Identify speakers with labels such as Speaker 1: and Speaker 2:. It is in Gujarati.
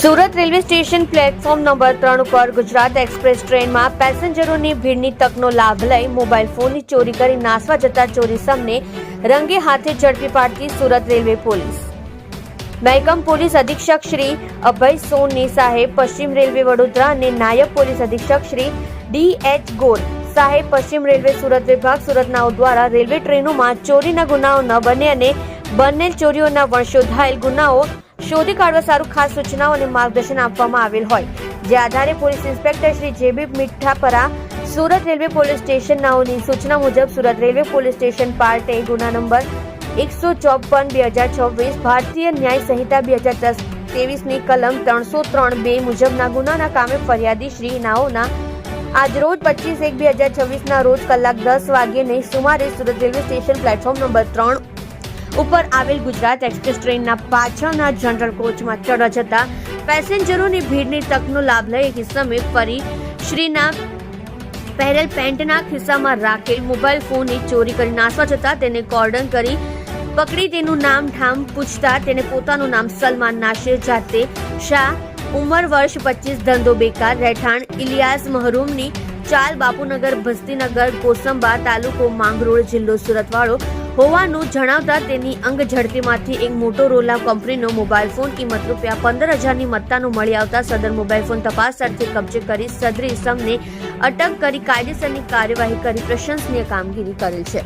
Speaker 1: Surat railway station platform number 3 ઉપર ગુજરાત એક્સપ્રેસ ટ્રેનમાં પેસેન્જરોની ભીડની તકનો લાભ લઈ મોબાઈલ ફોનની ચોરી કરી નાસવા જતા ચોરીસમને રંગે હાથે ઝડપી પાડતી સુરત રેલવે પોલીસ। મહેકમ પોલીસ અધિક્ષક શ્રી અભય સોની સાહેબ પશ્ચિમ રેલવે વડોદરા અને નાયબ પોલીસ અધિક્ષક શ્રી DH ગોર સાહેબ પશ્ચિમ રેલવે સુરત વિભાગ સુરતનાઓ દ્વારા રેલવે ટ્રેનોમાં ચોરીના ગુનાઓ ન બને અને બનેલ ચોરીઓના વંશોધાયેલ ગુનાઓ શોધી કાઢવા સારું ખાસ સૂચનાઓ અને માર્ગદર્શન આપવામાં આવેલ હોય, જે આધારે police inspector Shri JB Mithapara Surat railway police સ્ટેશનનાઓની સૂચના મુજબ Surat railway police station part A ગુના નંબર 154/2026 ભારતીય ન્યાય સંહિતા 2023ની કલમ 303(2) મુજબના ગુનાના કામે ફરિયાદી શ્રી નાઓના આજરોજ 25/1/2026ના રોજ કલાક 10 વાગ્યે સુમારે Surat railway station platform number 3 ઉપર આવેલ ગુજરાત એક્સપ્રેસ ટ્રેનના પાછળના જનરલ કોચમાં ચડવા જતા પેસેન્જરોની ભીડની તકનો લાભ લઈ એક ઇસમે ફરી શ્રીના પહેરેલ પેન્ટના ખિસ્સામાં રાખેલ મોબાઈલ ફોનની ચોરી કરી નાસવા જતા તેને કોર્ડન કરી પકડી તેનું નામ ઠામ પૂછતા તેને પોતાનું નામ સલમાન નાશિર જાતે શાહ, ઉંમર વર્ષ 25, ધંધો બેકાર, રહેઠાણ ઇલિયાસ મહરૂમની ચાલ, બાપુનગર, ભસ્તીનગર, કોસંબા, તાલુકો માંગરોળ, જિલ્લો સુરતવાળો હોવાનું જણાવતા તેની અંગ ઝડપીમાંથી એક મોટોરોલા કંપનીનો મોબાઈલ ફોન કિંમત ₹15,000ની મત્તાનું મળી આવતા સદર મોબાઈલ ફોન તપાસ અર્થે કબજે કરી સદરી ઇસમને અટક કરી કાયદેસરની કાર્યવાહી કરી પ્રશંસનીય કામગીરી કરેલ છે।